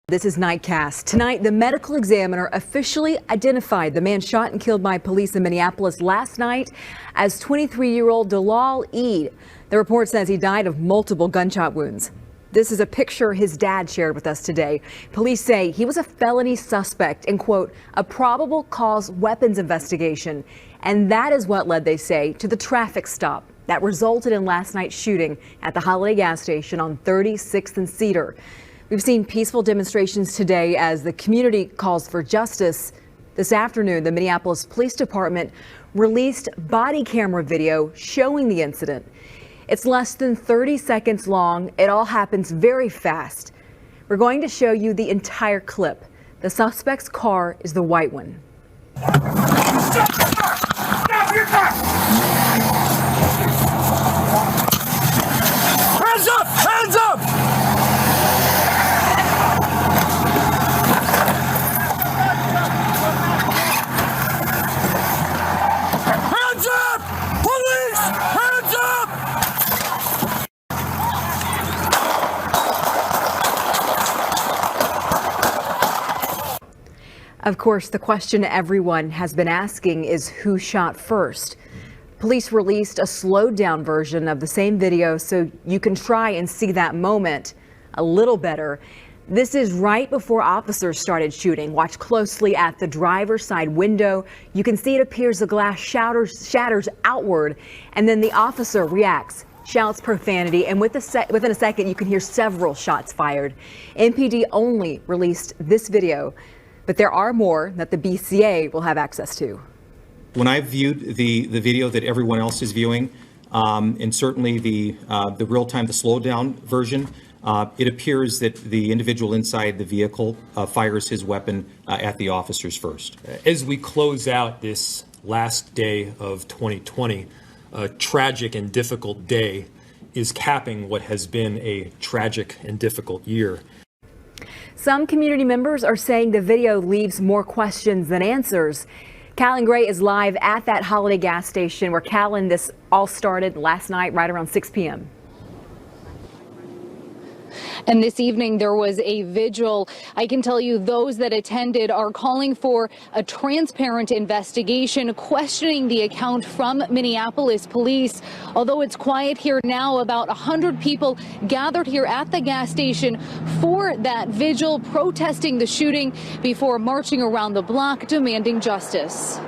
This is Nightcast. Tonight, the medical examiner officially identified the man shot and killed by police in Minneapolis last night as 23-year-old Dalal Eid. The report says he died of multiple gunshot wounds. This is a picture his dad shared with us today. Police say he was a felony suspect in, quote, a probable cause weapons investigation. And that is what led, they say, to the traffic stop that resulted in last night's shooting at the Holiday gas station on 36th and Cedar. We've seen peaceful demonstrations today as the community calls for justice. This afternoon, the Minneapolis Police Department released body camera video showing the incident. It's less than 30 seconds long. It all happens very fast. We're going to show you the entire clip. The suspect's car is the white one. Stop your car! Hands up! Hands up! Hands up! Police! Hands up! Of course, the question everyone has been asking is who shot first. Police released a slowed down version of the same video so you can try and see that moment a little better. This is right before officers started shooting. Watch closely at the driver's side window. You can see it appears the glass shatters outward, and then the officer reacts, shouts profanity, and within a second you can hear several shots fired. MPD only released this video, but there are more that the BCA will have access to. When I viewed the video that everyone else is viewing, and certainly the real-time, the slowed-down version, it appears that the individual inside the vehicle fires his weapon at the officers first. As we close out this last day of 2020, a tragic and difficult day is capping what has been a tragic and difficult year. Some community members are saying the video leaves more questions than answers. Callan Gray is live at that Holiday gas station where, Callan, this all started last night right around 6 p.m. And this evening there was a vigil. I can tell you those that attended are calling for a transparent investigation, questioning the account from Minneapolis police. Although it's quiet here now, about 100 people gathered here at the gas station for that vigil, protesting the shooting before marching around the block demanding justice.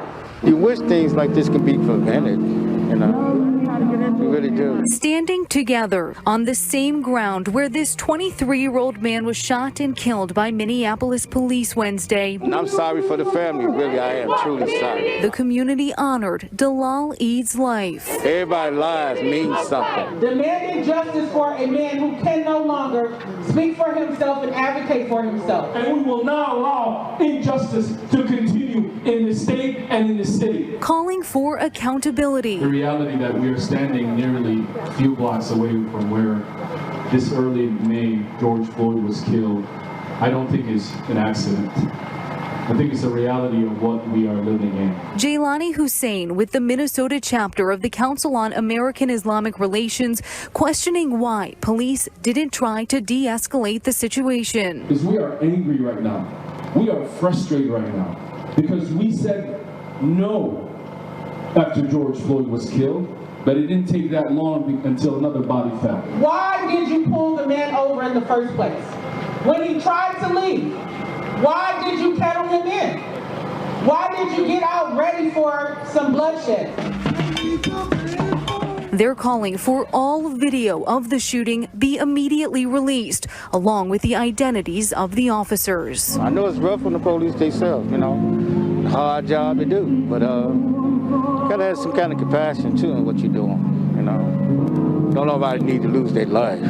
You wish things like this could be prevented, you know. You really do. Standing together on the same ground where this 23-year-old man was shot and killed by Minneapolis police Wednesday. And I'm sorry for the family, really, I am truly sorry. The community honored Dalal Eid's life. Everybody's lives mean something. Demanding justice for a man who can no longer speak for himself and advocate for himself. And we will not allow injustice to continue in the state and in the city. Calling for accountability. The reality that we are standing nearly a few blocks away from where this early May George Floyd was killed, I don't think is an accident. I think it's a reality of what we are living in. Jaylani Hussein with the Minnesota chapter of the Council on American Islamic Relations, questioning why police didn't try to de-escalate the situation. Because we are angry right now. We are frustrated right now because we said no after George Floyd was killed. But it didn't take that long until another body fell. Why did you pull the man over in the first place? When he tried to leave, why did you kettle him in? Why did you get out ready for some bloodshed? They're calling for all video of the shooting be immediately released, along with the identities of the officers. I know it's rough on the police themselves, you know, hard job to do, but gotta have some kind of compassion too in what you're doing, you know. Don't nobody need to lose their life.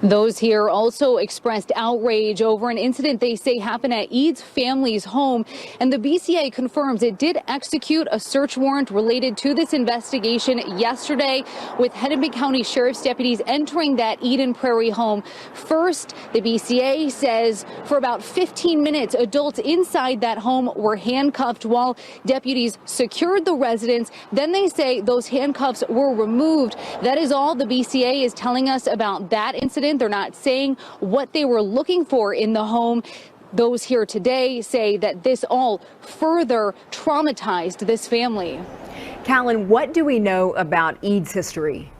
Those here also expressed outrage over an incident they say happened at Eid's family's home, and the BCA confirms it did execute a search warrant related to this investigation yesterday, with Hennepin County Sheriff's deputies entering that Eden Prairie home. First, the BCA says for about 15 minutes, adults inside that home were handcuffed while deputies secured the residence. Then they say those handcuffs were removed. That is all the BCA is telling us about that incident. They're not saying what they were looking for in the home. Those here today say that this all further traumatized this family. Callan, what do we know about Eid's history?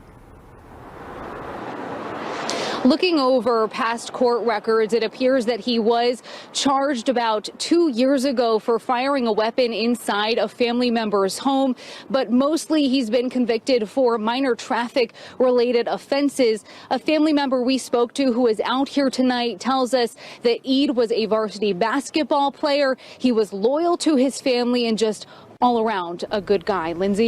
Looking over past court records, it appears that he was charged about 2 years ago for firing a weapon inside a family member's home, but mostly he's been convicted for minor traffic-related offenses. A family member we spoke to who is out here tonight tells us that Eid was a varsity basketball player. He was loyal to his family and just all around a good guy. Lindsay?